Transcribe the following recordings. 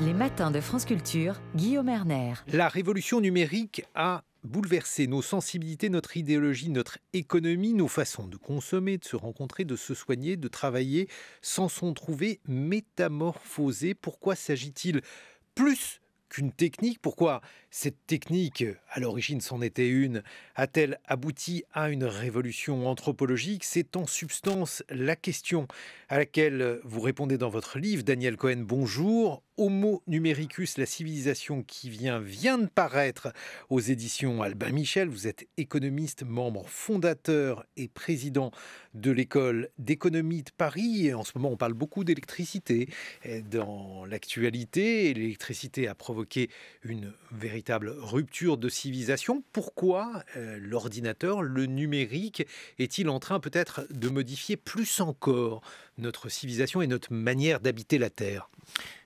Les matins de France Culture, Guillaume Erner. La révolution numérique a bouleversé nos sensibilités, notre idéologie, notre économie, nos façons de consommer, de se rencontrer, de se soigner, de travailler, s'en sont trouvés métamorphosés. Pourquoi s'agit-il plus qu'une technique? Pourquoi cette technique, à l'origine c'en était une, a-t-elle abouti à une révolution anthropologique? C'est en substance la question à laquelle vous répondez dans votre livre. Daniel Cohen, bonjour. Homo numericus, la civilisation qui vient de paraître aux éditions Albin Michel. Vous êtes économiste, membre fondateur et président de l'école d'économie de Paris. Et en ce moment, on parle beaucoup d'électricité. Dans l'actualité, l'électricité a provoqué une véritable rupture de civilisation. Pourquoi l'ordinateur, le numérique, est-il en train peut-être de modifier plus encore notre civilisation et notre manière d'habiter la Terre ?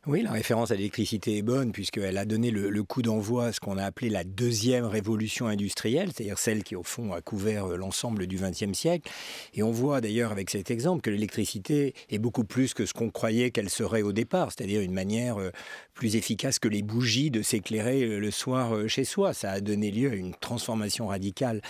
Oui, la référence à l'électricité est bonne puisqu'elle a donné le coup d'envoi à ce qu'on a appelé la deuxième révolution industrielle, c'est-à-dire celle qui, au fond, a couvert l'ensemble du XXe siècle. Et on voit d'ailleurs avec cet exemple que l'électricité est beaucoup plus que ce qu'on croyait qu'elle serait au départ, c'est-à-dire une manière plus efficace que les bougies de s'éclairer le soir chez soi. Ça a donné lieu à une transformation radicale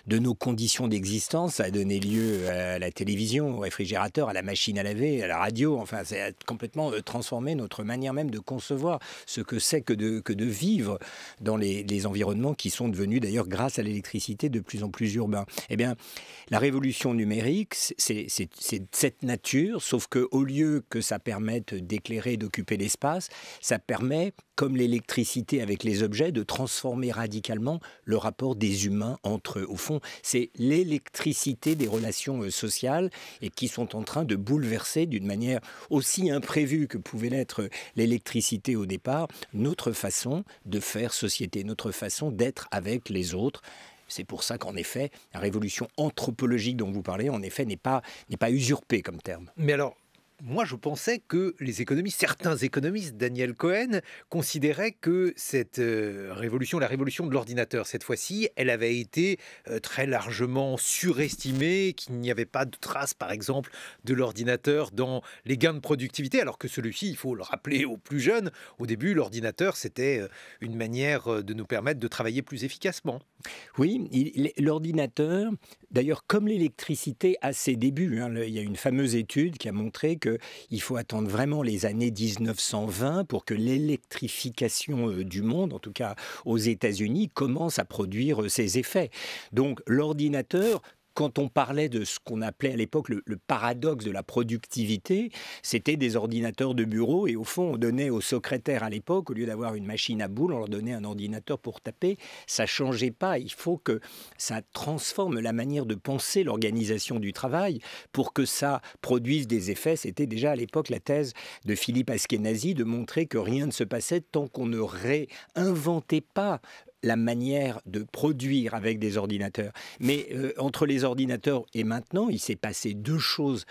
de nos conditions d'existence. Ça a donné lieu à la télévision, au réfrigérateur, à la machine à laver, à la radio. Enfin, ça a complètement transformé notre manière même de concevoir ce que c'est que de vivre dans les environnements qui sont devenus d'ailleurs grâce à l'électricité de plus en plus urbains. Eh bien, la révolution numérique, c'est cette nature, sauf qu'au lieu que ça permette d'éclairer et d'occuper l'espace, ça permet, comme l'électricité avec les objets, de transformer radicalement le rapport des humains entre eux. Au fond, c'est l'électricité des relations sociales et qui sont en train de bouleverser d'une manière aussi imprévue que pouvait l'être l'électricité au départ, notre façon de faire société, notre façon d'être avec les autres. C'est pour ça qu'en effet, la révolution anthropologique dont vous parlez, en effet, n'est pas usurpée comme terme. Mais alors, moi, je pensais que les économistes, certains économistes, Daniel Cohen, considéraient que cette révolution, la révolution de l'ordinateur, cette fois-ci, elle avait été très largement surestimée, qu'il n'y avait pas de trace, par exemple, de l'ordinateur dans les gains de productivité, alors que celui-ci, il faut le rappeler aux plus jeunes, au début, l'ordinateur, c'était une manière de nous permettre de travailler plus efficacement. Oui, l'ordinateur, d'ailleurs, comme l'électricité à ses débuts, il y a une fameuse étude qui a montré qu'il faut attendre vraiment les années 1920 pour que l'électrification du monde, en tout cas aux États-Unis, commence à produire ses effets. Donc l'ordinateur, quand on parlait de ce qu'on appelait à l'époque le paradoxe de la productivité, c'était des ordinateurs de bureau et au fond, on donnait aux secrétaires à l'époque, au lieu d'avoir une machine à boules, on leur donnait un ordinateur pour taper. Ça ne changeait pas. Il faut que ça transforme la manière de penser l'organisation du travail pour que ça produise des effets. C'était déjà à l'époque la thèse de Philippe Askenazy de montrer que rien ne se passait tant qu'on ne réinventait pas la manière de produire avec des ordinateurs. Mais entre les ordinateurs et maintenant, il s'est passé deux choses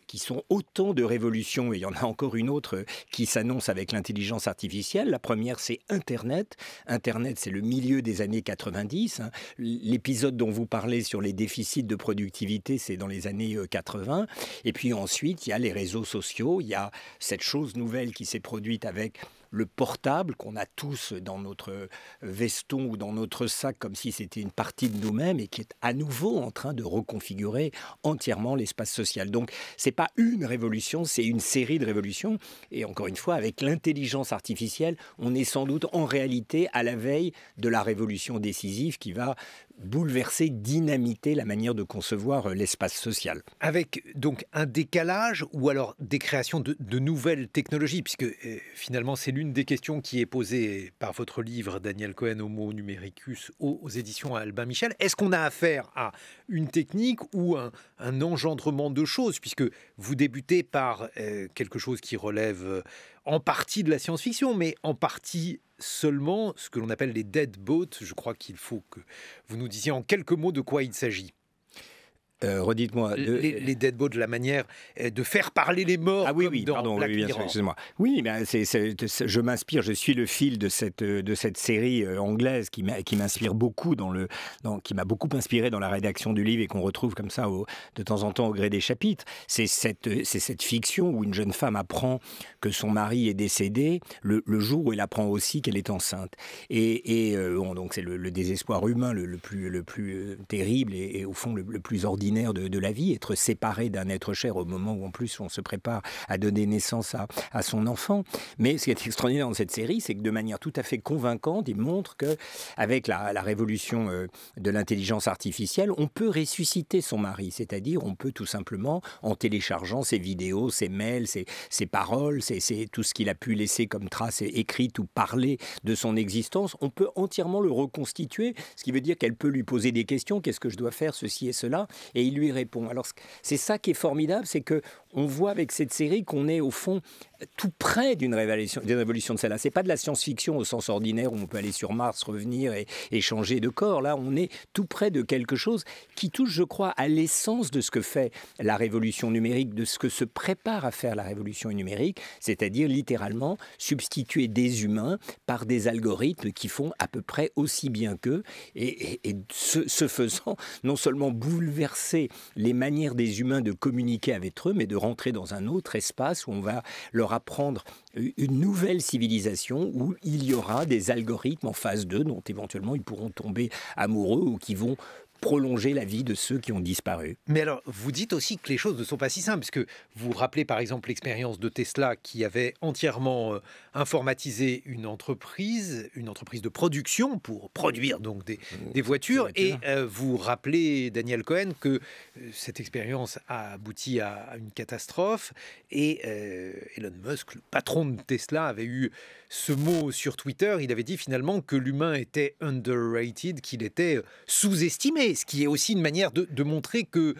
qui sont autant de révolutions, et il y en a encore une autre qui s'annonce avec l'intelligence artificielle. La première, c'est Internet. Internet, c'est le milieu des années 90. L'épisode dont vous parlez sur les déficits de productivité, c'est dans les années 80. Et puis ensuite, il y a les réseaux sociaux. Il y a cette chose nouvelle qui s'est produite avec le portable qu'on a tous dans notre veston ou dans notre sac comme si c'était une partie de nous-mêmes et qui est à nouveau en train de reconfigurer entièrement l'espace social. Donc, c'est pas une révolution, c'est une série de révolutions. Et encore une fois, avec l'intelligence artificielle, on est sans doute en réalité à la veille de la révolution décisive qui va bouleverser, dynamiter la manière de concevoir l'espace social. Avec donc un décalage ou alors des créations de nouvelles technologies, puisque finalement c'est l'une des questions qui est posée par votre livre, Daniel Cohen, Homo numericus, aux éditions Albin Michel. Est-ce qu'on a affaire à une technique ou un engendrement de choses, puisque vous débutez par quelque chose qui relève en partie de la science-fiction, mais en partie seulement ce que l'on appelle les dead boats. Je crois qu'il faut que vous nous disiez en quelques mots de quoi il s'agit. Redites-moi. Les dead boats, de la manière de faire parler les morts. Ah oui, pardon, bien sûr, excusez-moi. Oui, ben, je m'inspire, je suis le fil de cette série anglaise qui m'inspire beaucoup, qui m'a beaucoup inspiré dans la rédaction du livre et qu'on retrouve comme ça de temps en temps au gré des chapitres. C'est cette fiction où une jeune femme apprend que son mari est décédé le jour où elle apprend aussi qu'elle est enceinte. Donc c'est le désespoir humain le plus terrible et au fond le plus ordinaire de la vie, être séparé d'un être cher au moment où en plus on se prépare à donner naissance à son enfant. Mais ce qui est extraordinaire dans cette série, c'est que de manière tout à fait convaincante, il montre qu'avec la révolution de l'intelligence artificielle, on peut ressusciter son mari, c'est-à-dire on peut tout simplement, en téléchargeant ses vidéos, ses mails, ses paroles, c'est tout ce qu'il a pu laisser comme trace écrite ou parler de son existence, on peut entièrement le reconstituer, ce qui veut dire qu'elle peut lui poser des questions, qu'est-ce que je dois faire, ceci et cela, et il lui répond. Alors c'est ça qui est formidable, c'est que on voit avec cette série qu'on est au fond tout près d'une révolution de celle-là. C'est pas de la science-fiction au sens ordinaire où on peut aller sur Mars, revenir et changer de corps. Là, on est tout près de quelque chose qui touche, je crois, à l'essence de ce que fait la révolution numérique, de ce que se prépare à faire la révolution numérique, c'est-à-dire littéralement substituer des humains par des algorithmes qui font à peu près aussi bien qu'eux et ce faisant, non seulement bouleverser les manières des humains de communiquer avec eux, mais de rentrer dans un autre espace où on va leur apprendre une nouvelle civilisation où il y aura des algorithmes en phase 2 dont éventuellement ils pourront tomber amoureux ou qui vont prolonger la vie de ceux qui ont disparu. Mais alors, vous dites aussi que les choses ne sont pas si simples, puisque vous rappelez par exemple l'expérience de Tesla qui avait entièrement informatisé une entreprise de production pour produire donc des voitures, et vous rappelez, Daniel Cohen, que cette expérience a abouti à une catastrophe, et Elon Musk, le patron de Tesla, avait eu ce mot sur Twitter. Il avait dit finalement que l'humain était underrated, qu'il était sous-estimé, ce qui est aussi une manière de montrer que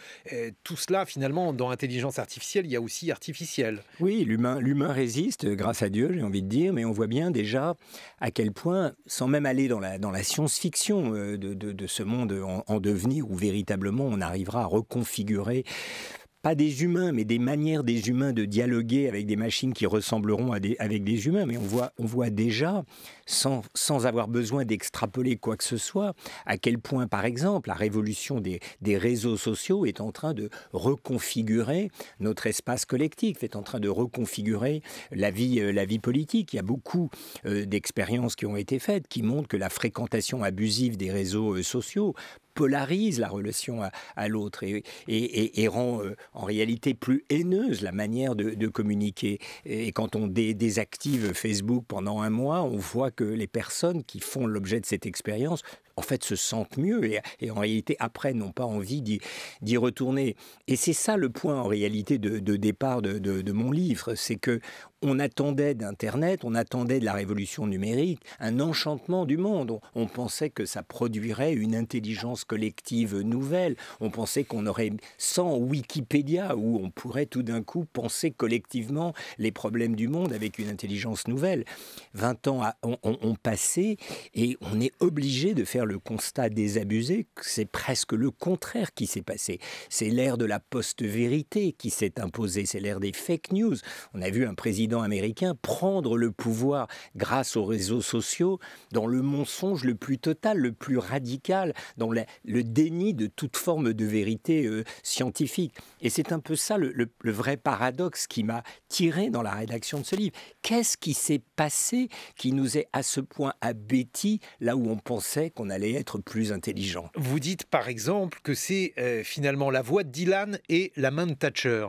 tout cela, finalement, dans l'intelligence artificielle, il y a aussi artificiel. Oui, l'humain résiste, grâce à Dieu, j'ai envie de dire, mais on voit bien déjà à quel point, sans même aller dans la science-fiction de ce monde en devenir, où véritablement on arrivera à reconfigurer pas des humains, mais des manières des humains de dialoguer avec des machines qui ressembleront avec des humains. Mais on voit déjà, sans avoir besoin d'extrapoler quoi que ce soit, à quel point, par exemple, la révolution des réseaux sociaux est en train de reconfigurer notre espace collectif, est en train de reconfigurer la vie politique. Il y a beaucoup d'expériences qui ont été faites qui montrent que la fréquentation abusive des réseaux sociaux polarise la relation à l'autre et rend en réalité plus haineuse la manière de communiquer. Et quand on désactive Facebook pendant un mois, on voit que les personnes qui font l'objet de cette expérience en fait se sentent mieux et en réalité après n'ont pas envie d'y retourner. Et c'est ça le point en réalité de départ de mon livre, c'est que on attendait d'Internet, on attendait de la révolution numérique un enchantement du monde. On pensait que ça produirait une intelligence collective nouvelle. On pensait qu'on aurait 100 Wikipédia où on pourrait tout d'un coup penser collectivement les problèmes du monde avec une intelligence nouvelle. 20 ans ont passé et on est obligé de faire le constat désabusé que c'est presque le contraire qui s'est passé. C'est l'ère de la post-vérité qui s'est imposée, c'est l'ère des fake news. On a vu un président américain prendre le pouvoir grâce aux réseaux sociaux dans le mensonge le plus total, le plus radical, dans le déni de toute forme de vérité scientifique. Et c'est un peu ça le vrai paradoxe qui m'a tiré dans la rédaction de ce livre. Qu'est-ce qui s'est passé qui nous est à ce point abétis là où on pensait qu'on allait être plus intelligent? Vous dites par exemple que c'est finalement la voix de Dylan et la main de Thatcher.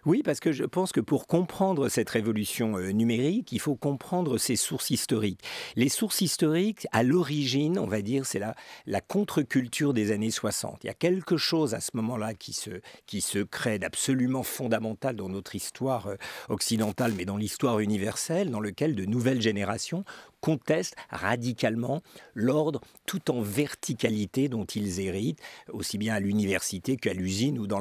Oui, parce que je pense que pour comprendre cette révolution numérique, il faut comprendre ses sources historiques. Les sources historiques, à l'origine, on va dire, c'est la contre-culture des années 60. Il y a quelque chose à ce moment-là qui se crée d'absolument fondamental dans notre histoire occidentale, mais dans l'histoire universelle, dans lequel de nouvelles générations contestent radicalement l'ordre tout en verticalité dont ils héritent, aussi bien à l'université qu'à l'usine ou dans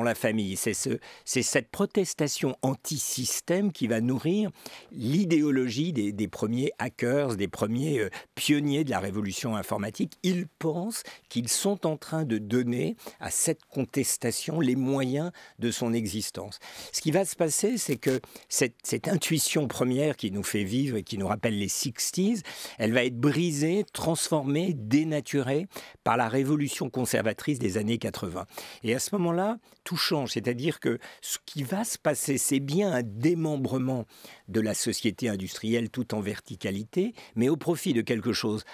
la famille. C'est cette protestation anti-système qui va nourrir l'idéologie des premiers hackers, des premiers pionniers de la révolution informatique. Ils pensent qu'ils sont en train de donner à cette contestation les moyens de son existence. Ce qui va se passer, c'est que cette intuition première qui nous fait vivre et qui nous rappelle les 60s, elle va être brisée, transformée, dénaturée par la révolution conservatrice des années 80. Et à ce moment-là, tout change. C'est-à-dire que ce qui va se passer, c'est bien un démembrement de la société industrielle tout en verticalité, mais au profit de quelque chose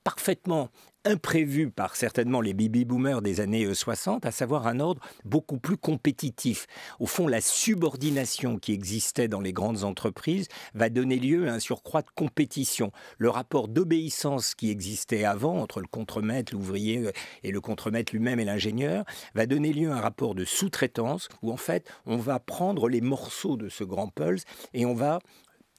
parfaitement imprévu par certainement les baby-boomers des années 60, à savoir un ordre beaucoup plus compétitif. Au fond, la subordination qui existait dans les grandes entreprises va donner lieu à un surcroît de compétition. Le rapport d'obéissance qui existait avant entre le contremaître, l'ouvrier et le contremaître lui-même et l'ingénieur va donner lieu à un rapport de sous-traitance où en fait on va prendre les morceaux de ce grand pulse et on va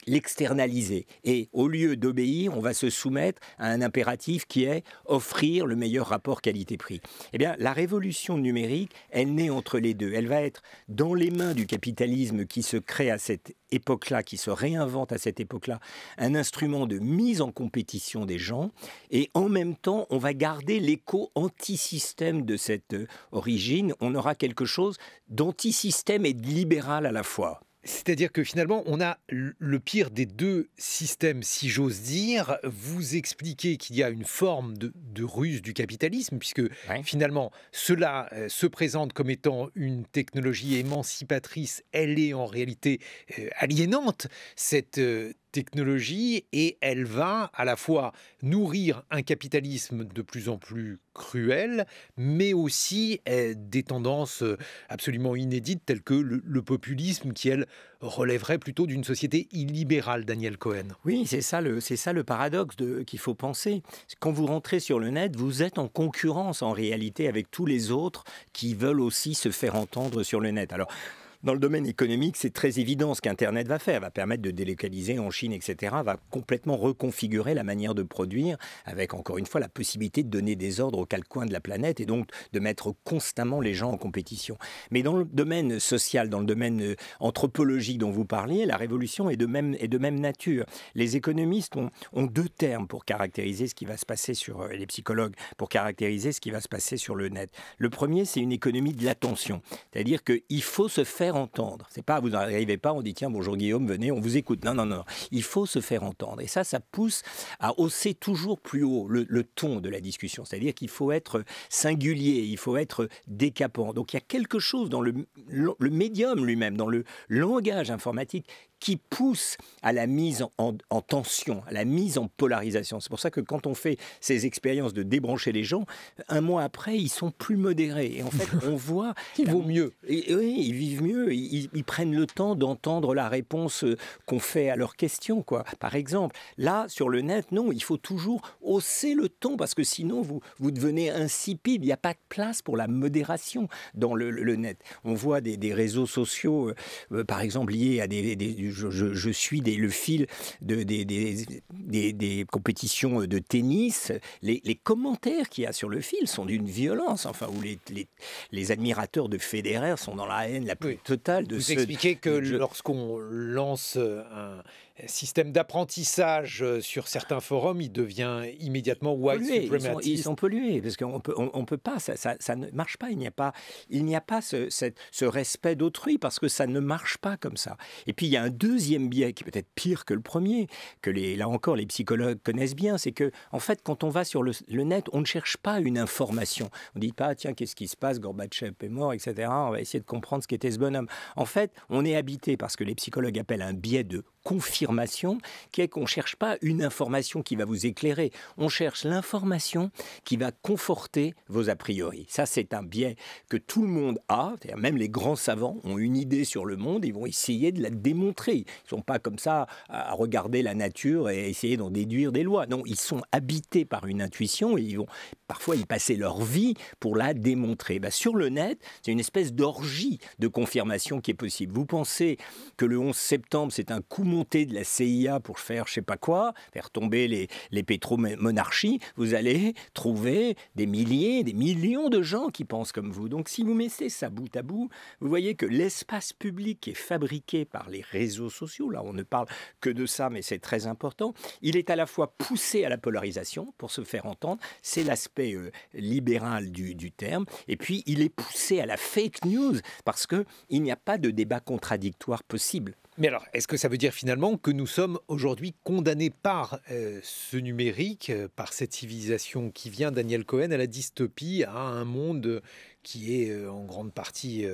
l'externaliser. Et au lieu d'obéir, on va se soumettre à un impératif qui est offrir le meilleur rapport qualité-prix. Eh bien, la révolution numérique, elle naît entre les deux. Elle va être dans les mains du capitalisme qui se crée à cette époque-là, qui se réinvente à cette époque-là, un instrument de mise en compétition des gens. Et en même temps, on va garder l'écho anti-système de cette origine. On aura quelque chose d'anti-système et de libéral à la fois. C'est-à-dire que finalement, on a le pire des deux systèmes, si j'ose dire. Vous expliquez qu'il y a une forme de ruse du capitalisme, puisque finalement, cela se présente comme étant une technologie émancipatrice. Elle est en réalité aliénante, cette technologie, et elle va à la fois nourrir un capitalisme de plus en plus cruel, mais aussi des tendances absolument inédites telles que le populisme qui, elle, relèverait plutôt d'une société illibérale, Daniel Cohen. Oui, c'est ça le paradoxe qu'il faut penser. Quand vous rentrez sur le net, vous êtes en concurrence en réalité avec tous les autres qui veulent aussi se faire entendre sur le net. Alors, dans le domaine économique, c'est très évident ce qu'Internet va faire. Va permettre de délocaliser en Chine, etc. Va complètement reconfigurer la manière de produire avec, encore une fois, la possibilité de donner des ordres aux quatre coins de la planète et donc de mettre constamment les gens en compétition. Mais dans le domaine social, dans le domaine anthropologique dont vous parliez, la révolution est de même nature. Les économistes ont deux termes pour caractériser ce qui va se passer sur les psychologues, pour caractériser ce qui va se passer sur le net. Le premier, c'est une économie de l'attention. C'est-à-dire qu'il faut se faire entendre. C'est pas, vous n'arrivez pas, on dit tiens, bonjour Guillaume, venez, on vous écoute. Non. Il faut se faire entendre. Et ça pousse à hausser toujours plus haut le ton de la discussion. C'est-à-dire qu'il faut être singulier, il faut être décapant. Donc il y a quelque chose dans le médium lui-même, dans le langage informatique qui pousse à la mise en tension, à la mise en polarisation. C'est pour ça que quand on fait ces expériences de débrancher les gens, un mois après, ils sont plus modérés. Et en fait, on voit... Il vaut mieux. Oui, ils vivent mieux. Ils prennent le temps d'entendre la réponse qu'on fait à leurs questions, quoi. Par exemple, là, sur le net, non, il faut toujours hausser le ton parce que sinon, vous devenez insipide. Il n'y a pas de place pour la modération dans le net. On voit des réseaux sociaux, par exemple, liés à je suis le fil des compétitions de tennis. Les commentaires qu'il y a sur le fil sont d'une violence, enfin, où les admirateurs de Federer sont dans la haine la plus totale de Vous expliquez que lorsqu'on lance un système d'apprentissage sur certains forums, il devient immédiatement white supremacist. Ils sont pollués, parce qu'on peut pas, ça ne marche pas. Il n'y a pas ce respect d'autrui, parce que ça ne marche pas comme ça. Et puis, il y a un deuxième biais qui est peut-être pire que le premier, que là encore, les psychologues connaissent bien, c'est que, en fait, quand on va sur le net, on ne cherche pas une information. On ne dit pas, tiens, qu'est-ce qui se passe, Gorbatchev est mort, etc. On va essayer de comprendre ce qu'était ce bonhomme. En fait, on est habité par ce que les psychologues appellent un biais de confirmation, qui est qu'on ne cherche pas une information qui va vous éclairer, on cherche l'information qui va conforter vos a priori. Ça, c'est un biais que tout le monde a, c'est-à-dire même les grands savants ont une idée sur le monde, ils vont essayer de la démontrer. Ils ne sont pas comme ça à regarder la nature et essayer d'en déduire des lois. Non, ils sont habités par une intuition et ils vont parfois y passer leur vie pour la démontrer. Sur le net, c'est une espèce d'orgie de confirmation qui est possible. Vous pensez que le 11 septembre, c'est un coup monter de la CIA pour faire je sais pas quoi, faire tomber les pétromonarchies, vous allez trouver des milliers, des millions de gens qui pensent comme vous. Donc si vous mettez ça bout à bout, vous voyez que l'espace public est fabriqué par les réseaux sociaux, là on ne parle que de ça, mais c'est très important, il est à la fois poussé à la polarisation pour se faire entendre, c'est l'aspect libéral du terme, et puis il est poussé à la fake news parce qu'il n'y a pas de débat contradictoire possible. Mais alors, est-ce que ça veut dire finalement que nous sommes aujourd'hui condamnés par ce numérique, par cette civilisation qui vient, Daniel Cohen, à la dystopie, à un monde qui est en grande partie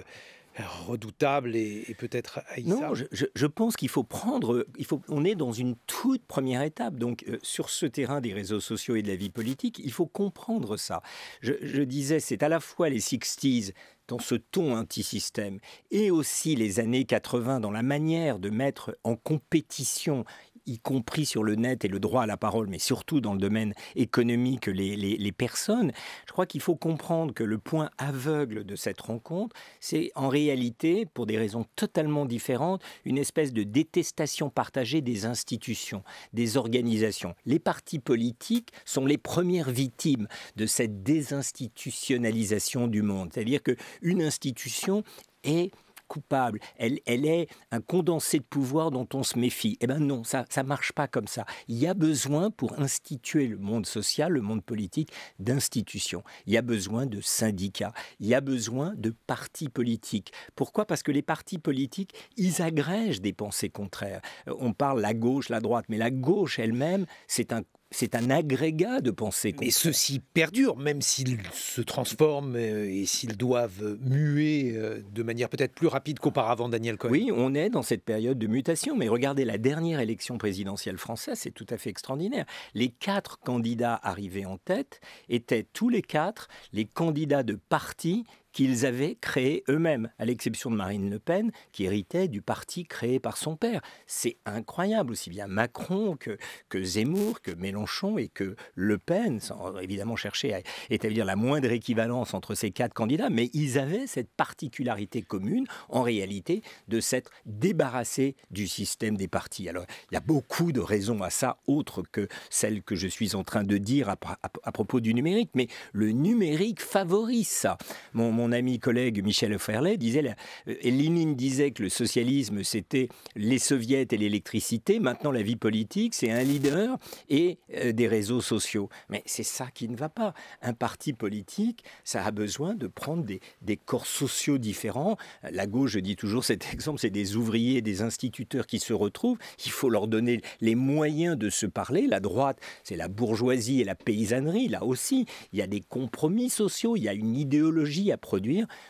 redoutable et peut-être haïssable? Non, je pense qu'il faut prendre... on est dans une toute première étape. Donc, sur ce terrain des réseaux sociaux et de la vie politique, il faut comprendre ça. Je disais, c'est à la fois les 60s, dans ce ton anti-système, et aussi les années 80, dans la manière de mettre en compétition, y compris sur le net et le droit à la parole, mais surtout dans le domaine économique, les personnes. Je crois qu'il faut comprendre que le point aveugle de cette rencontre, c'est en réalité, pour des raisons totalement différentes, une espèce de détestation partagée des institutions, des organisations. Les partis politiques sont les premières victimes de cette désinstitutionnalisation du monde. C'est-à-dire qu'une institution est coupable, elle est un condensé de pouvoir dont on se méfie. Eh bien non, ça ne marche pas comme ça. Il y a besoin, pour instituer le monde social, le monde politique, d'institutions. Il y a besoin de syndicats. Il y a besoin de partis politiques. Pourquoi ? Parce que les partis politiques, ils agrègent des pensées contraires. On parle la gauche, la droite, mais la gauche elle-même, c'est un agrégat de pensées contraires. Mais ceux-ci perdurent, même s'ils se transforment et s'ils doivent muer de manière peut-être plus rapide qu'auparavant, Daniel Cohen. Oui, on est dans cette période de mutation, mais regardez la dernière élection présidentielle française, c'est tout à fait extraordinaire. Les 4 candidats arrivés en tête étaient tous les 4 les candidats de partis qu'ils avaient créé eux-mêmes, à l'exception de Marine Le Pen, qui héritait du parti créé par son père. C'est incroyable, aussi bien Macron que Zemmour, que Mélenchon et que Le Pen, sans évidemment chercher à établir la moindre équivalence entre ces 4 candidats, mais ils avaient cette particularité commune, en réalité, de s'être débarrassés du système des partis. Alors, il y a beaucoup de raisons à ça, autres que celles que je suis en train de dire à propos du numérique, mais le numérique favorise ça. Mon ami collègue Michel Ferlet disait, Lénine disait que le socialisme c'était les soviets et l'électricité, maintenant la vie politique c'est un leader et des réseaux sociaux. Mais c'est ça qui ne va pas. Un parti politique, ça a besoin de prendre des corps sociaux différents. La gauche, je dis toujours cet exemple, c'est des ouvriers, des instituteurs qui se retrouvent. Il faut leur donner les moyens de se parler. La droite, c'est la bourgeoisie et la paysannerie. Là aussi, il y a des compromis sociaux, il y a une idéologie à produire.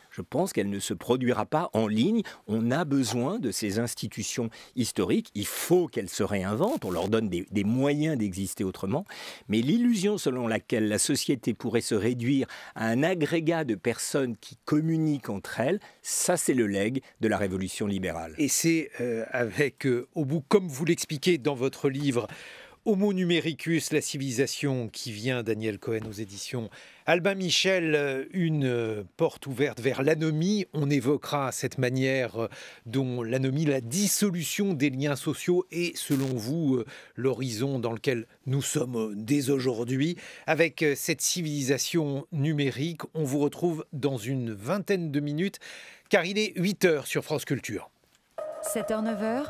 Je pense qu'elle ne se produira pas en ligne. On a besoin de ces institutions historiques. Il faut qu'elles se réinventent. On leur donne des moyens d'exister autrement. Mais l'illusion selon laquelle la société pourrait se réduire à un agrégat de personnes qui communiquent entre elles, ça c'est le legs de la révolution libérale. Et c'est avec, au bout, comme vous l'expliquez dans votre livre, Homo numericus, la civilisation qui vient, Daniel Cohen aux éditions Albin Michel, une porte ouverte vers l'anomie. On évoquera cette manière dont l'anomie, la dissolution des liens sociaux est, selon vous, l'horizon dans lequel nous sommes dès aujourd'hui. Avec cette civilisation numérique, on vous retrouve dans une vingtaine de minutes, car il est 8h sur France Culture. 7h, 9h.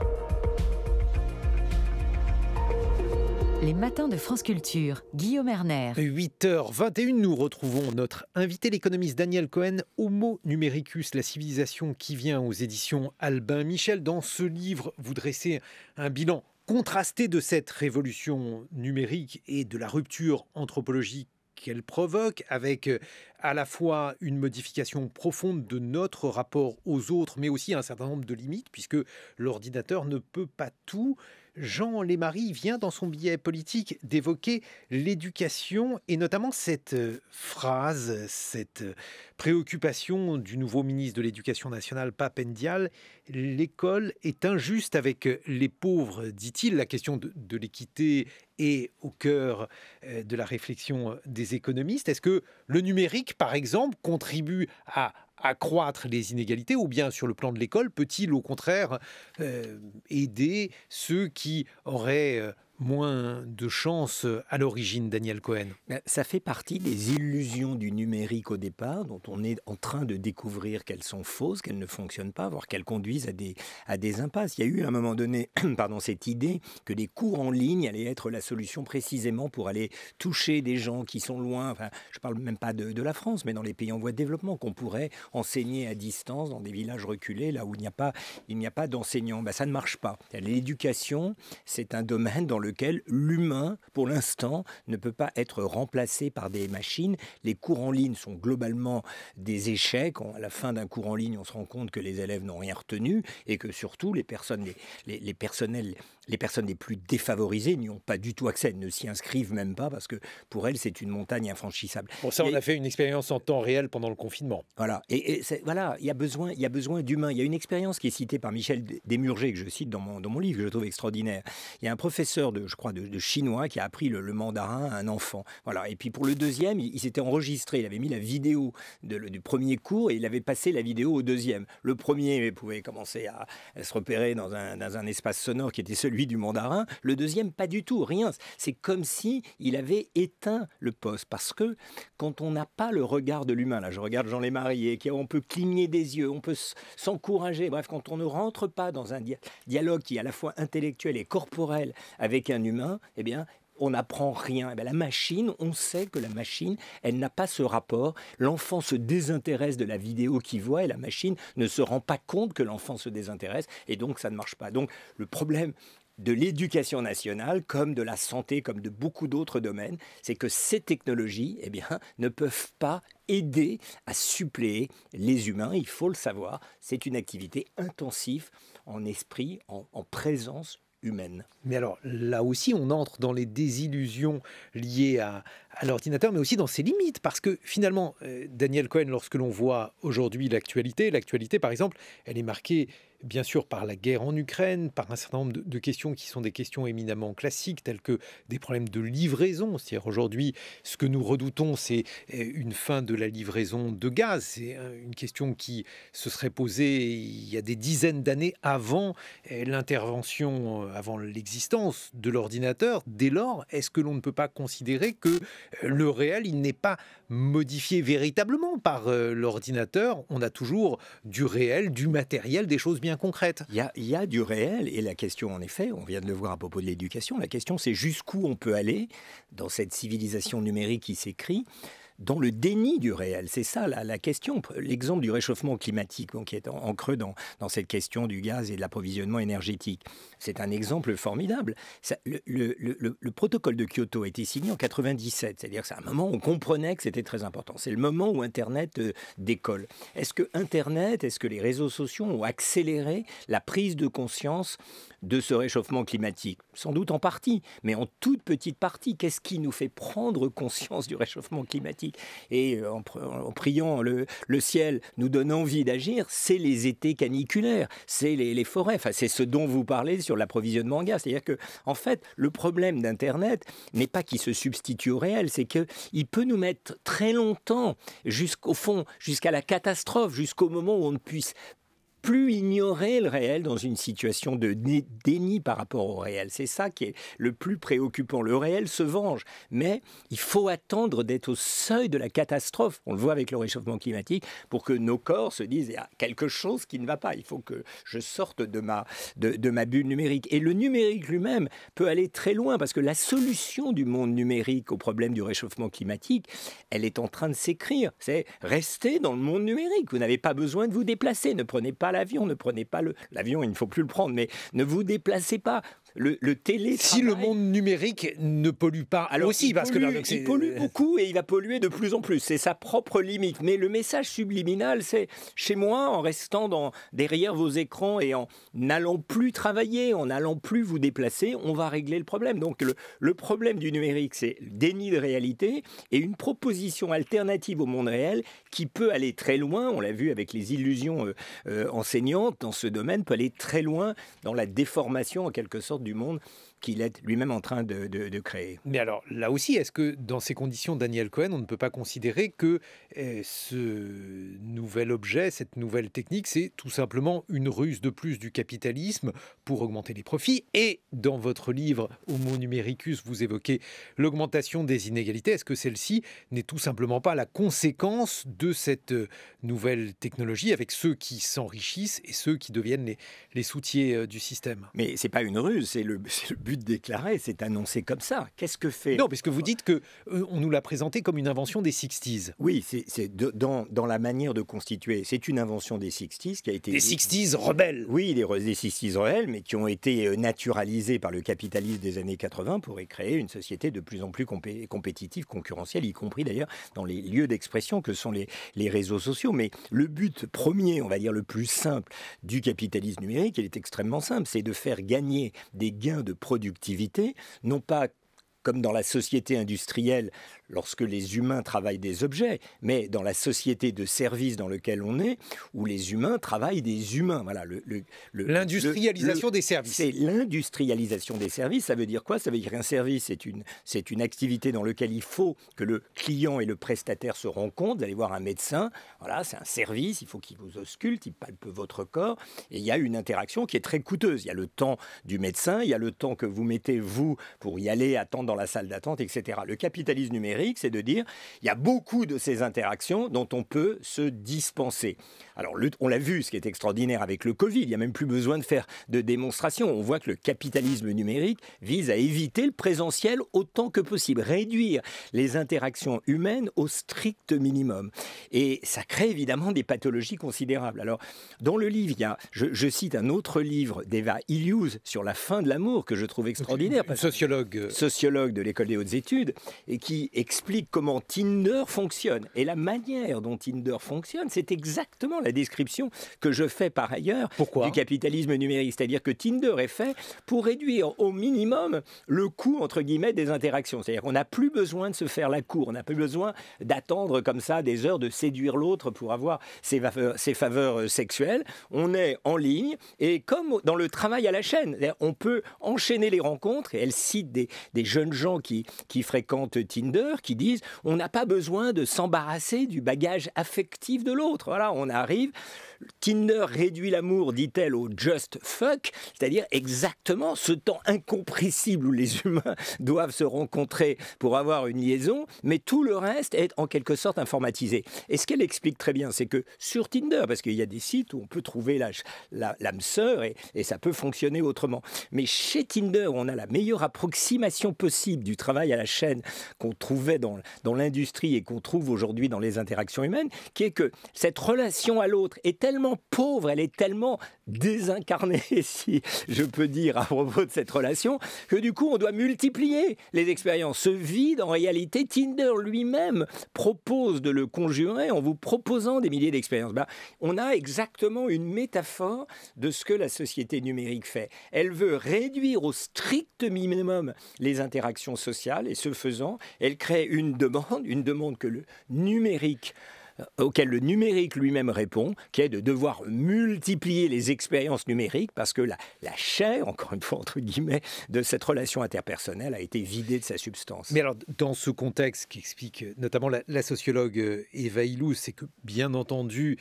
Les matins de France Culture, Guillaume Erner. 8h21, nous retrouvons notre invité, l'économiste Daniel Cohen, Homo numericus, la civilisation qui vient aux éditions Albin Michel. Dans ce livre, vous dressez un bilan contrasté de cette révolution numérique et de la rupture anthropologique qu'elle provoque, avec à la fois une modification profonde de notre rapport aux autres, mais aussi un certain nombre de limites, puisque l'ordinateur ne peut pas tout. Jean Lémarie vient dans son billet politique d'évoquer l'éducation et notamment cette phrase, cette préoccupation du nouveau ministre de l'Éducation nationale, Pape Ndiaye. L'école est injuste avec les pauvres, dit-il. La question de l'équité est au cœur de la réflexion des économistes. Est-ce que le numérique, par exemple, contribue à accroître les inégalités, ou bien sur le plan de l'école, peut-il au contraire aider ceux qui auraient moins de chance à l'origine, Daniel Cohen? Ça fait partie des illusions du numérique au départ, dont on est en train de découvrir qu'elles sont fausses, qu'elles ne fonctionnent pas, voire qu'elles conduisent à des impasses. Il y a eu à un moment donné cette idée que les cours en ligne allaient être la solution précisément pour aller toucher des gens qui sont loin. Enfin, je ne parle même pas de la France, mais dans les pays en voie de développement, qu'on pourrait enseigner à distance dans des villages reculés, là où il n'y a pas d'enseignants. Ça ne marche pas. L'éducation, c'est un domaine dans lequel l'humain, pour l'instant, ne peut pas être remplacé par des machines. Les cours en ligne sont globalement des échecs. À la fin d'un cours en ligne, on se rend compte que les élèves n'ont rien retenu et que surtout les personnes les plus défavorisées n'y ont pas du tout accès, ne s'y inscrivent même pas parce que pour elles, c'est une montagne infranchissable. Bon, ça, on a fait une expérience en temps réel pendant le confinement. Voilà. Voilà, il y a besoin d'humains. Il y a une expérience qui est citée par Michel Desmurger, que je cite dans mon livre, que je trouve extraordinaire. Il y a un professeur de chinois qui a appris le mandarin à un enfant. Voilà. Et puis pour le deuxième, il s'était enregistré. Il avait mis la vidéo du premier cours et il avait passé la vidéo au deuxième. Le premier pouvait commencer à se repérer dans un espace sonore qui était celui du mandarin. Le deuxième, pas du tout, rien. C'est comme si il avait éteint le poste. Parce que quand on n'a pas le regard de l'humain, là je regarde Jean Lémarié, on peut cligner des yeux, on peut s'encourager. Bref, quand on ne rentre pas dans un dialogue qui est à la fois intellectuel et corporel avec un humain, eh bien, on n'apprend rien. La machine, on sait que la machine, elle n'a pas ce rapport. L'enfant se désintéresse de la vidéo qu'il voit et la machine ne se rend pas compte que l'enfant se désintéresse et donc ça ne marche pas. Donc le problème de l'éducation nationale, comme de la santé, comme de beaucoup d'autres domaines, c'est que ces technologies ne peuvent pas aider à suppléer les humains. Il faut le savoir, c'est une activité intensive en esprit, en présence humaine. Mais alors, là aussi, on entre dans les désillusions liées à l'ordinateur, mais aussi dans ses limites, parce que finalement, Daniel Cohen, lorsque l'on voit aujourd'hui l'actualité, par exemple, elle est marquée bien sûr par la guerre en Ukraine, par un certain nombre de questions qui sont des questions éminemment classiques, telles que des problèmes de livraison. C'est-à-dire aujourd'hui, ce que nous redoutons, c'est une fin de la livraison de gaz. C'est une question qui se serait posée il y a des dizaines d'années avant l'intervention, avant l'existence de l'ordinateur. Dès lors, est-ce que l'on ne peut pas considérer que le réel, il n'est pas modifié véritablement par l'ordinateur? On a toujours du réel, du matériel, des choses bien concrètes. Il y a du réel et la question, en effet, on vient de le voir à propos de l'éducation, la question c'est jusqu'où on peut aller dans cette civilisation numérique qui s'écrit, dans le déni du réel. C'est ça la question. L'exemple du réchauffement climatique, qui est en creux dans cette question du gaz et de l'approvisionnement énergétique. C'est un exemple formidable. Le protocole de Kyoto a été signé en 1997, c'est-à-dire que c'est un moment où on comprenait que c'était très important. C'est le moment où Internet décolle. Est-ce que les réseaux sociaux ont accéléré la prise de conscience de ce réchauffement climatique? Sans doute en partie, mais en toute petite partie. Qu'est-ce qui nous fait prendre conscience du réchauffement climatique? Et en priant le ciel nous donne envie d'agir, c'est les étés caniculaires, c'est les forêts, enfin, c'est ce dont vous parlez sur l'approvisionnement en gaz. C'est-à-dire que, en fait, le problème d'Internet n'est pas qu'il se substitue au réel, c'est qu'il peut nous mettre très longtemps jusqu'à la catastrophe, jusqu'au moment où on ne puisse plus ignorer le réel dans une situation de déni par rapport au réel. C'est ça qui est le plus préoccupant. Le réel se venge, mais il faut attendre d'être au seuil de la catastrophe. On le voit avec le réchauffement climatique, pour que nos corps se disent « il y a quelque chose qui ne va pas, il faut que je sorte de ma bulle numérique ». Et le numérique lui-même peut aller très loin, parce que la solution du monde numérique au problème du réchauffement climatique, elle est en train de s'écrire. C'est rester dans le monde numérique. Vous n'avez pas besoin de vous déplacer, ne prenez pas l'avion, ne prenez pas l'avion, il ne faut plus le prendre, mais ne vous déplacez pas. Le télétravail... Si le monde numérique ne pollue pas alors aussi, il pollue beaucoup et il va polluer de plus en plus. C'est sa propre limite. Mais le message subliminal, c'est chez moi, en restant derrière vos écrans et en n'allant plus travailler, en n'allant plus vous déplacer, on va régler le problème. Donc le problème du numérique, c'est le déni de réalité et une proposition alternative au monde réel qui peut aller très loin. On l'a vu avec les illusions enseignantes dans ce domaine, peut aller très loin dans la déformation en quelque sorte du monde qu'il est lui-même en train de créer. Mais alors, là aussi, est-ce que dans ces conditions, Daniel Cohen, on ne peut pas considérer que ce nouvel objet, cette nouvelle technique, c'est tout simplement une ruse de plus du capitalisme pour augmenter les profits? Et dans votre livre Homo numericus, vous évoquez l'augmentation des inégalités. Est-ce que celle-ci n'est tout simplement pas la conséquence de cette nouvelle technologie avec ceux qui s'enrichissent et ceux qui deviennent les soutiers du système? Mais c'est pas une ruse, c'est le but déclaré, c'est annoncé comme ça. Qu'est-ce que fait... Non, parce que vous dites qu'on nous l'a présenté comme une invention des 60s. Oui, dans la manière de constituer. C'est une invention des 60s qui a été... Des 60s rebelles. Oui, des 60s rebelles, mais qui ont été naturalisés par le capitalisme des années 80 pour y créer une société de plus en plus compétitive, concurrentielle, y compris d'ailleurs dans les lieux d'expression que sont les réseaux sociaux. Mais le but premier, on va dire le plus simple du capitalisme numérique, il est extrêmement simple, c'est de faire gagner des gains de productivité, non pas comme dans la société industrielle, lorsque les humains travaillent des objets, mais dans la société de services dans laquelle on est, où les humains travaillent des humains. Voilà, l'industrialisation des services. C'est l'industrialisation des services. Ça veut dire quoi? Ça veut dire qu'un service, c'est une activité dans laquelle il faut que le client et le prestataire se rencontrent. Vous allez voir un médecin, voilà, c'est un service, il faut qu'il vous ausculte, il palpe votre corps, et il y a une interaction qui est très coûteuse. Il y a le temps du médecin, il y a le temps que vous mettez, vous, pour y aller, attendre dans la salle d'attente, etc. Le capitalisme numérique, c'est de dire il y a beaucoup de ces interactions dont on peut se dispenser. Alors, on l'a vu, ce qui est extraordinaire avec le Covid, il n'y a même plus besoin de faire de démonstration. On voit que le capitalisme numérique vise à éviter le présentiel autant que possible, réduire les interactions humaines au strict minimum. Et ça crée évidemment des pathologies considérables. Alors, dans le livre, je cite un autre livre d'Eva Illouz sur la fin de l'amour que je trouve extraordinaire. Sociologue de l'École des hautes études, et qui explique comment Tinder fonctionne. Et la manière dont Tinder fonctionne, c'est exactement la description que je fais par ailleurs du capitalisme numérique. C'est-à-dire que Tinder est fait pour réduire au minimum le coût, entre guillemets, des interactions. C'est-à-dire qu'on n'a plus besoin de se faire la cour, on n'a plus besoin d'attendre comme ça des heures, de séduire l'autre pour avoir ses faveurs sexuelles. On est en ligne, et comme dans le travail à la chaîne, on peut enchaîner les rencontres, et elle cite des jeunes gens qui fréquentent Tinder, qui disent on n'a pas besoin de s'embarrasser du bagage affectif de l'autre. Voilà, on arrive. Tinder réduit l'amour, dit-elle, au just fuck, c'est-à-dire exactement ce temps incompressible où les humains doivent se rencontrer pour avoir une liaison, mais tout le reste est en quelque sorte informatisé. Et ce qu'elle explique très bien, c'est que sur Tinder, parce qu'il y a des sites où on peut trouver l'âme sœur et ça peut fonctionner autrement, mais chez Tinder, on a la meilleure approximation possible du travail à la chaîne qu'on trouvait dans l'industrie et qu'on trouve aujourd'hui dans les interactions humaines, qui est que cette relation à l'autre est tellement pauvre, elle est tellement désincarnée, si je peux dire à propos de cette relation, que du coup on doit multiplier les expériences. Ce vide, en réalité, Tinder lui-même propose de le conjurer en vous proposant des milliers d'expériences. On a exactement une métaphore de ce que la société numérique fait. Elle veut réduire au strict minimum les interactions sociales, et ce faisant, elle crée une demande auquel le numérique lui-même répond, qui est de devoir multiplier les expériences numériques parce que la chair, encore une fois, entre guillemets, de cette relation interpersonnelle a été vidée de sa substance. Mais alors, dans ce contexte qu'explique notamment la sociologue Eva Illouz, c'est que, bien entendu,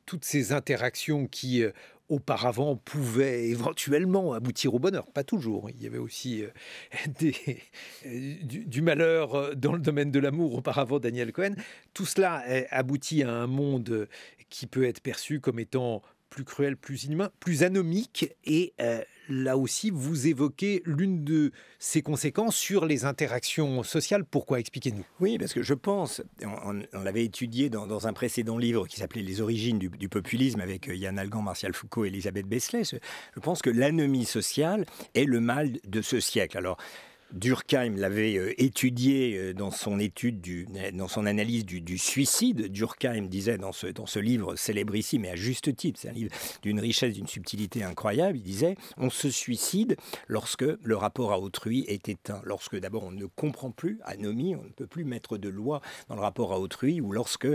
toutes ces interactions qui auparavant pouvaient éventuellement aboutir au bonheur. Pas toujours. Il y avait aussi du malheur dans le domaine de l'amour auparavant, Daniel Cohen. Tout cela aboutit à un monde qui peut être perçu comme étant plus cruel, plus inhumain, plus anomique. Et là aussi, vous évoquez l'une de ses conséquences sur les interactions sociales. Pourquoi? Expliquez-nous. Oui, parce que je pense, on l'avait étudié dans un précédent livre qui s'appelait « Les origines du populisme » avec Yann Algan, Martial Foucault et Elisabeth Besselet. Je pense que l'anomie sociale est le mal de ce siècle. Alors, Durkheim l'avait étudié dans son analyse du suicide. Durkheim disait dans ce livre célébrissime, mais à juste titre, c'est un livre d'une richesse, d'une subtilité incroyable, il disait « On se suicide lorsque le rapport à autrui est éteint, lorsque d'abord on ne comprend plus, anomie, on ne peut plus mettre de loi dans le rapport à autrui, ou lorsque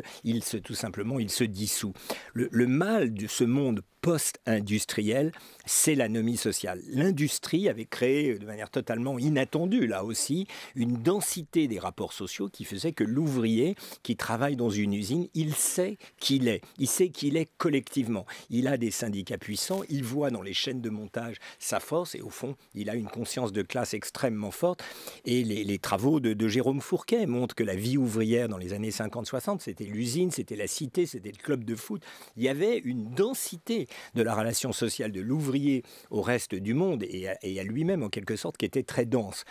tout simplement il se dissout. Le mal de ce monde post-industriel, c'est l'anomie sociale. L'industrie avait créé de manière totalement inattendue, là aussi, une densité des rapports sociaux qui faisait que l'ouvrier qui travaille dans une usine, il sait qui il est collectivement. Il a des syndicats puissants, il voit dans les chaînes de montage sa force et au fond, il a une conscience de classe extrêmement forte. Et les travaux de Jérôme Fourquet montrent que la vie ouvrière dans les années 50-60, c'était l'usine, c'était la cité, c'était le club de foot. Il y avait une densité de la relation sociale de l'ouvrier au reste du monde et à lui-même en quelque sorte qui était très dense.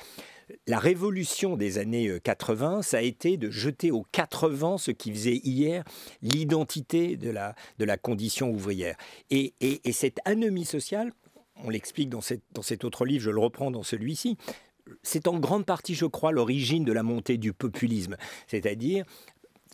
La révolution des années 80, ça a été de jeter aux quatre vents ce qui faisait hier l'identité de la condition ouvrière. Et cette anomie sociale, on l'explique dans cet autre livre, je le reprends dans celui-ci, c'est en grande partie, je crois, l'origine de la montée du populisme, c'est-à-dire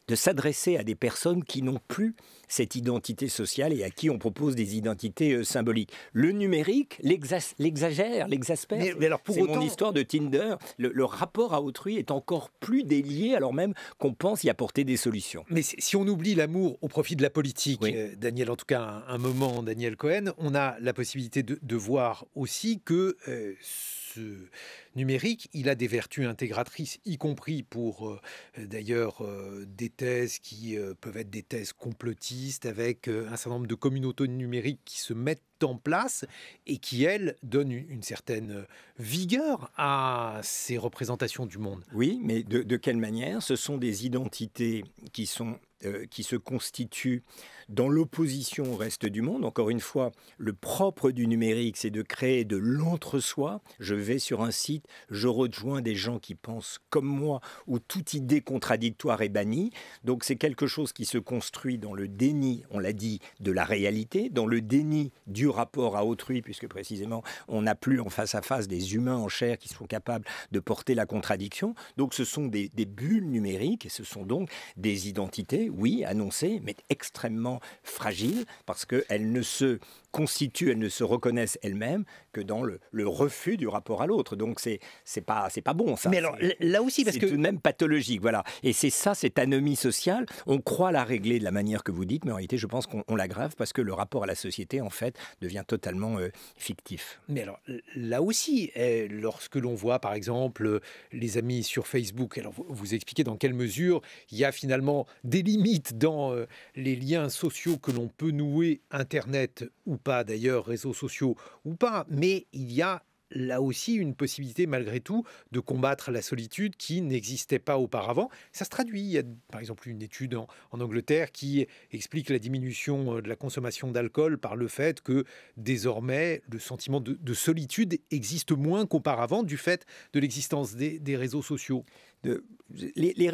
de s'adresser à des personnes qui n'ont plus cette identité sociale et à qui on propose des identités symboliques. Le numérique l'exagère, l'exaspère. Mais alors pour c'est autant... mon histoire de Tinder. Le rapport à autrui est encore plus délié alors même qu'on pense y apporter des solutions. Mais si on oublie l'amour au profit de la politique, oui. Daniel, en tout cas un moment, Daniel Cohen, on a la possibilité de voir aussi que ce numérique, il a des vertus intégratrices, y compris pour d'ailleurs des thèses qui peuvent être des thèses complotistes avec un certain nombre de communautés numériques qui se mettent en place et qui, elles, donnent une certaine vigueur à ces représentations du monde. Oui, mais de quelle manière? Ce sont des identités qui se constituent dans l'opposition au reste du monde. Encore une fois, le propre du numérique, c'est de créer de l'entre-soi. Je vais sur un site, je rejoins des gens qui pensent comme moi, où toute idée contradictoire est bannie. Donc c'est quelque chose qui se construit dans le déni, on l'a dit, de la réalité, dans le déni du rapport à autrui, puisque précisément, on n'a plus en face à face des humains en chair qui sont capables de porter la contradiction. Donc ce sont des bulles numériques, et ce sont donc des identités, oui, annoncées, mais extrêmement fragiles, parce qu'elles ne se constituent, elles ne se reconnaissent elles-mêmes que dans le refus du rapport à l'autre. Donc c'est pas bon, ça. Mais alors là aussi, parce que c'est tout de même pathologique, voilà. Et c'est ça, cette anomie sociale. On croit la régler de la manière que vous dites, mais en réalité, je pense qu'on l'aggrave parce que le rapport à la société, en fait, devient totalement fictif. Mais alors là aussi, lorsque l'on voit par exemple les amis sur Facebook, alors vous expliquez dans quelle mesure il y a finalement des limites dans les liens sociaux que l'on peut nouer, Internet ou pas d'ailleurs, réseaux sociaux ou pas, mais il y a là aussi une possibilité malgré tout de combattre la solitude qui n'existait pas auparavant. Ça se traduit. Il y a par exemple une étude en Angleterre qui explique la diminution de la consommation d'alcool par le fait que désormais le sentiment de solitude existe moins qu'auparavant du fait de l'existence des réseaux sociaux. Je ne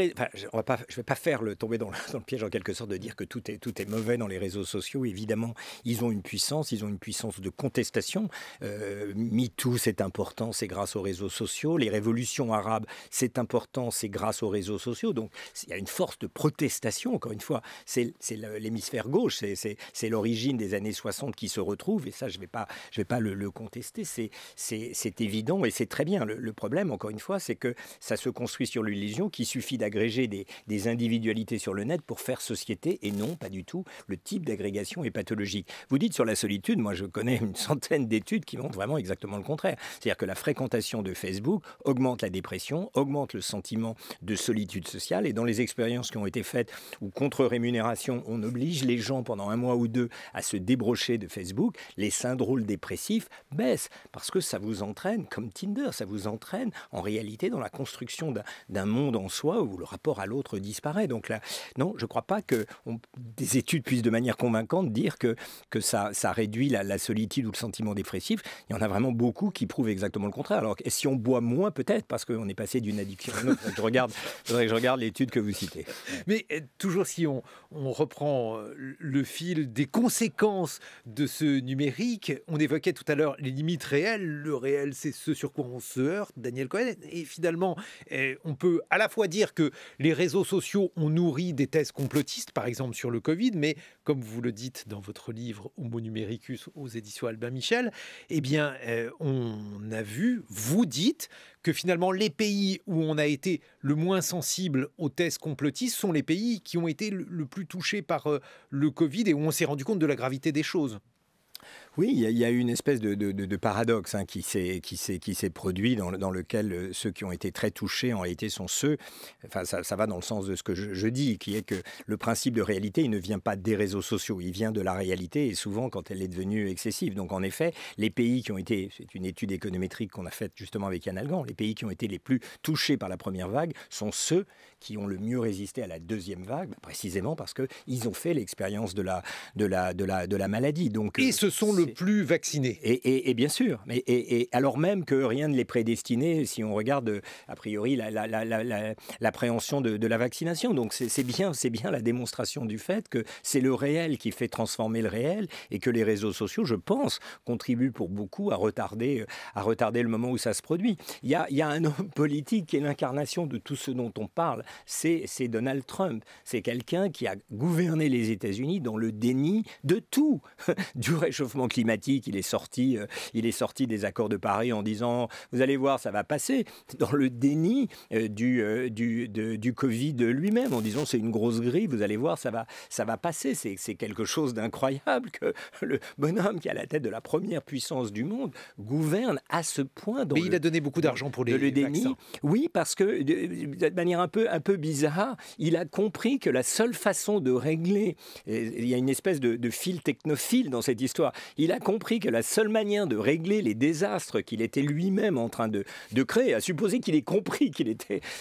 vais pas tomber dans le piège en quelque sorte de dire que tout est mauvais dans les réseaux sociaux. Évidemment, ils ont une puissance de contestation. MeToo, c'est important, c'est grâce aux réseaux sociaux. Les révolutions arabes, c'est important, c'est grâce aux réseaux sociaux. Donc, il y a une force de protestation, encore une fois. C'est l'hémisphère gauche, c'est l'origine des années 60 qui se retrouve. Et ça, je vais pas le contester. C'est évident et c'est très bien. Le problème, encore une fois, c'est que ça se construit sur l'illusion qu'il suffit d'agréger des individualités sur le net pour faire société, et non, pas du tout. Le type d'agrégation est pathologique. Vous dites sur la solitude, moi je connais une centaine d'études qui montrent vraiment exactement le contraire. C'est-à-dire que la fréquentation de Facebook augmente la dépression, augmente le sentiment de solitude sociale, et dans les expériences qui ont été faites où contre rémunération, on oblige les gens pendant 1 mois ou 2 à se débrocher de Facebook, les syndromes dépressifs baissent, parce que ça vous entraîne, comme Tinder, ça vous entraîne en réalité dans la construction d'un monde en soi où le rapport à l'autre disparaît. Donc là, non, je ne crois pas que des études puissent de manière convaincante dire que ça réduit la solitude ou le sentiment dépressif. Il y en a vraiment beaucoup qui prouvent exactement le contraire. Alors, si on boit moins, peut-être, parce qu'on est passé d'une addiction à une autre. Faudrait que je regarde l'étude que vous citez. Mais toujours si on reprend le fil des conséquences de ce numérique, on évoquait tout à l'heure les limites réelles. Le réel, c'est ce sur quoi on se heurte, Daniel Cohen. Et finalement, on peut à la fois dire que les réseaux sociaux ont nourri des thèses complotistes, par exemple sur le Covid, mais comme vous le dites dans votre livre Homo numericus aux éditions Albin Michel, eh bien, on a vu, vous dites, que finalement les pays où on a été le moins sensible aux thèses complotistes sont les pays qui ont été le plus touchés par le Covid et où on s'est rendu compte de la gravité des choses. Oui, il y a une espèce de paradoxe qui s'est produit dans lequel ceux qui ont été très touchés en réalité sont ceux, enfin ça va dans le sens de ce que je dis, qui est que le principe de réalité, il ne vient pas des réseaux sociaux, il vient de la réalité et souvent quand elle est devenue excessive. Donc en effet, les pays qui ont été, c'est une étude économétrique qu'on a faite justement avec Yann Algan, les pays qui ont été les plus touchés par la première vague sont ceux qui ont le mieux résisté à la deuxième vague, précisément parce qu'ils ont fait l'expérience de la maladie. Donc, et ce sont le plus vaccinés. Et bien sûr, et alors même que rien ne les prédestinait, si on regarde a priori l'appréhension de la vaccination. Donc c'est bien la démonstration du fait que c'est le réel qui fait transformer le réel et que les réseaux sociaux, je pense, contribuent pour beaucoup à retarder le moment où ça se produit. Il y a un homme politique qui est l'incarnation de tout ce dont on parle, c'est Donald Trump. C'est quelqu'un qui a gouverné les États-Unis dans le déni de tout, du réchauffement climatique. Il est sorti des accords de Paris en disant vous allez voir ça va passer, dans le déni du Covid lui-même en disant c'est une grosse grille, vous allez voir ça va passer. C'est quelque chose d'incroyable que le bonhomme qui est à la tête de la première puissance du monde gouverne à ce point. Mais il a donné beaucoup d'argent pour les vaccins. Oui, parce que de manière un peu bizarre, il a compris que la seule façon de régler, il y a une espèce de fil technophile dans cette histoire, il a compris que la seule manière de régler les désastres qu'il était lui-même en train de créer, à supposer qu'il ait compris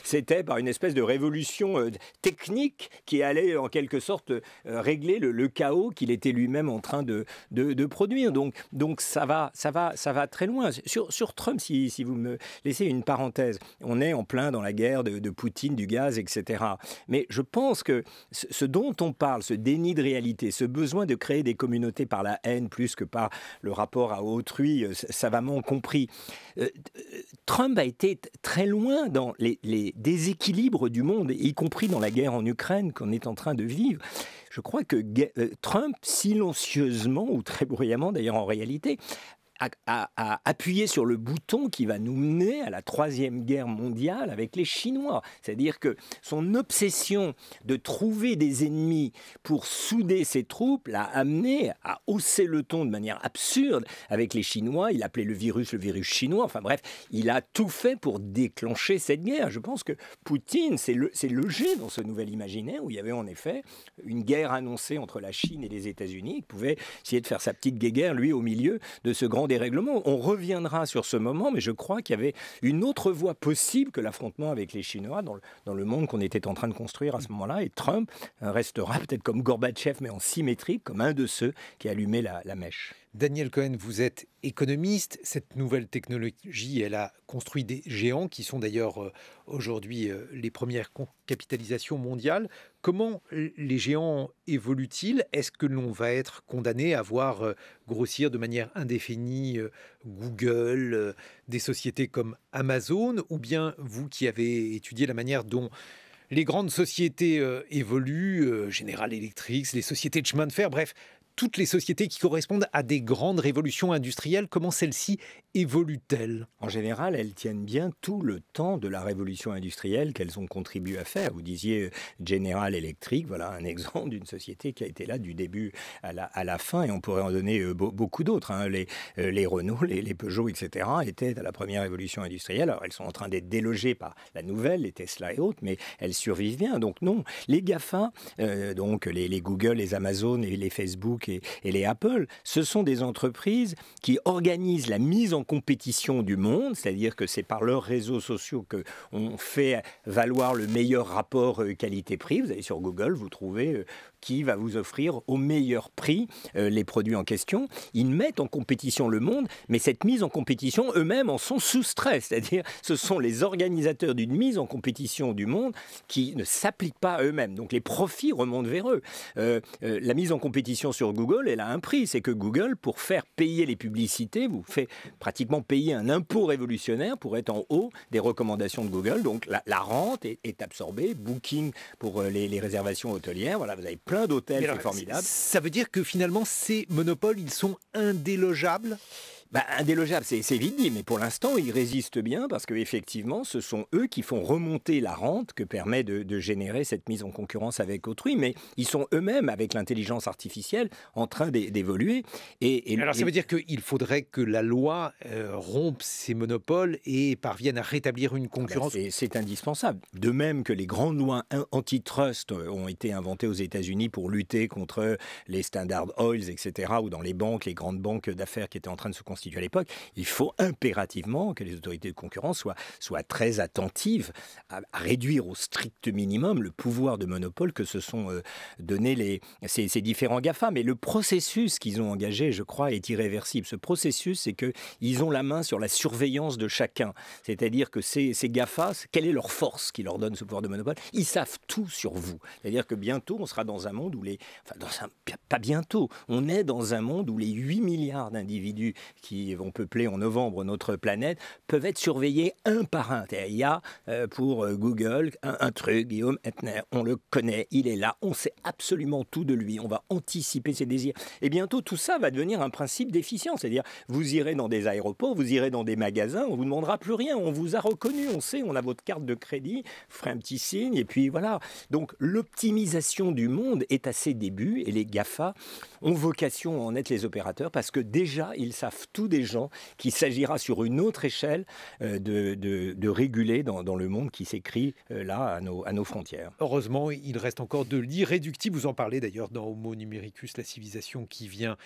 c'était par une espèce de révolution technique qui allait en quelque sorte régler le chaos qu'il était lui-même en train de produire. Donc ça va très loin. Sur Trump, si vous me laissez une parenthèse, on est en plein dans la guerre de Poutine, du gaz, etc. Mais je pense que ce dont on parle, ce déni de réalité, ce besoin de créer des communautés par la haine plus que par le rapport à autrui, savamment compris, Trump a été très loin dans les déséquilibres du monde, y compris dans la guerre en Ukraine qu'on est en train de vivre. Je crois que Trump, silencieusement, ou très bruyamment d'ailleurs en réalité, à appuyer sur le bouton qui va nous mener à la Troisième Guerre mondiale avec les Chinois. C'est-à-dire que son obsession de trouver des ennemis pour souder ses troupes l'a amené à hausser le ton de manière absurde avec les Chinois. Il appelait le virus chinois. Enfin bref, il a tout fait pour déclencher cette guerre. Je pense que Poutine s'est logé dans ce nouvel imaginaire où il y avait en effet une guerre annoncée entre la Chine et les États-Unis. Il pouvait essayer de faire sa petite guéguerre, lui, au milieu de ce grand dérèglement. On reviendra sur ce moment, mais je crois qu'il y avait une autre voie possible que l'affrontement avec les Chinois dans le monde qu'on était en train de construire à ce moment-là. Et Trump restera peut-être comme Gorbatchev, mais en symétrique, comme un de ceux qui allumait la mèche. Daniel Cohen, vous êtes économiste. Cette nouvelle technologie, elle a construit des géants qui sont d'ailleurs aujourd'hui les premières capitalisations mondiales. Comment les géants évoluent-ils? Est-ce que l'on va être condamné à voir grossir de manière indéfinie Google, des sociétés comme Amazon, ou bien vous qui avez étudié la manière dont les grandes sociétés évoluent, General Electric, les sociétés de chemin de fer, bref, toutes les sociétés qui correspondent à des grandes révolutions industrielles, comment celles-ci évoluent-elles? En général, elles tiennent bien tout le temps de la révolution industrielle qu'elles ont contribué à faire. Vous disiez General Electric, voilà un exemple d'une société qui a été là du début à la fin, et on pourrait en donner beaucoup d'autres. Les Renault, les Peugeot, etc. étaient à la première révolution industrielle. Alors elles sont en train d'être délogées par la nouvelle, les Tesla et autres, mais elles survivent bien. Donc non, les GAFA, donc les Google, les Amazon et les Facebook et les Apple, ce sont des entreprises qui organisent la mise en compétition du monde, c'est-à-dire que c'est par leurs réseaux sociaux qu'on fait valoir le meilleur rapport qualité-prix. Vous allez sur Google, vous trouvez qui va vous offrir au meilleur prix les produits en question. Ils mettent en compétition le monde, mais cette mise en compétition, eux-mêmes en sont soustraits. C'est-à-dire, ce sont les organisateurs d'une mise en compétition du monde qui ne s'appliquent pas à eux-mêmes. Donc les profits remontent vers eux. La mise en compétition sur Google, elle a un prix. C'est que Google, pour faire payer les publicités, vous fait pratiquement payer un impôt révolutionnaire pour être en haut des recommandations de Google. Donc la rente est absorbée. Booking pour les réservations hôtelières. Voilà, vous avez plein d'hôtels, c'est formidable. Ça veut dire que finalement, ces monopoles, ils sont indélogeables? Indélogeable, c'est vite dit, mais pour l'instant, ils résistent bien parce qu'effectivement, ce sont eux qui font remonter la rente que permet de générer cette mise en concurrence avec autrui. Mais ils sont eux-mêmes, avec l'intelligence artificielle, en train d'évoluer. Alors, ça veut dire qu'il faudrait que la loi rompe ces monopoles et parvienne à rétablir une concurrence. C'est indispensable. De même que les grandes lois antitrust ont été inventées aux États-Unis pour lutter contre les Standard Oils, etc., ou dans les banques, les grandes banques d'affaires qui étaient en train de se constituer à l'époque, il faut impérativement que les autorités de concurrence soient très attentives à réduire au strict minimum le pouvoir de monopole que se sont donnés ces différents GAFA. Mais le processus qu'ils ont engagé, je crois, est irréversible. Ce processus, c'est qu'ils ont la main sur la surveillance de chacun. C'est-à-dire que ces GAFA, quelle est leur force qui leur donne ce pouvoir de monopole? Ils savent tout sur vous. C'est-à-dire que bientôt, on sera dans un monde où pas bientôt, on est dans un monde où les 8 milliards d'individus qui vont peupler en novembre notre planète, peuvent être surveillés un par un. Il y a pour Google un truc, Guillaume Ettner, on le connaît, il est là, on sait absolument tout de lui, on va anticiper ses désirs. Et bientôt, tout ça va devenir un principe d'efficience. C'est-à-dire, vous irez dans des aéroports, vous irez dans des magasins, on ne vous demandera plus rien, on vous a reconnu, on sait, on a votre carte de crédit, vous ferez un petit signe, et puis voilà. Donc, l'optimisation du monde est à ses débuts, et les GAFA ont vocation à en être les opérateurs, parce que déjà, ils savent tout des gens qu'il s'agira sur une autre échelle de réguler dans le monde qui s'écrit là à nos frontières. Heureusement, il reste encore de l'irréductible. Vous en parlez d'ailleurs dans Homo Numericus, la civilisation qui vient.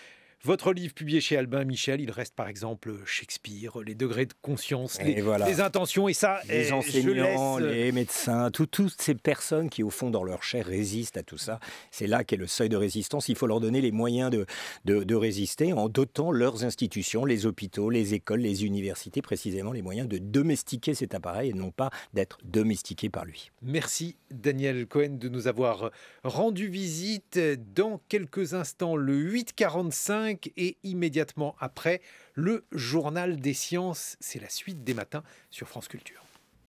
Votre livre publié chez Albin Michel, il reste par exemple Shakespeare, les degrés de conscience, les intentions, et ça, les enseignants, les médecins, toutes ces personnes qui au fond dans leur chair résistent à tout ça. C'est là qu'est le seuil de résistance. Il faut leur donner les moyens de résister en dotant leurs institutions, les hôpitaux, les écoles, les universités, précisément les moyens de domestiquer cet appareil et non pas d'être domestiqué par lui. Merci Daniel Cohen de nous avoir rendu visite. Dans quelques instants, le 8h45 et immédiatement après, le journal des sciences. C'est la suite des matins sur France Culture.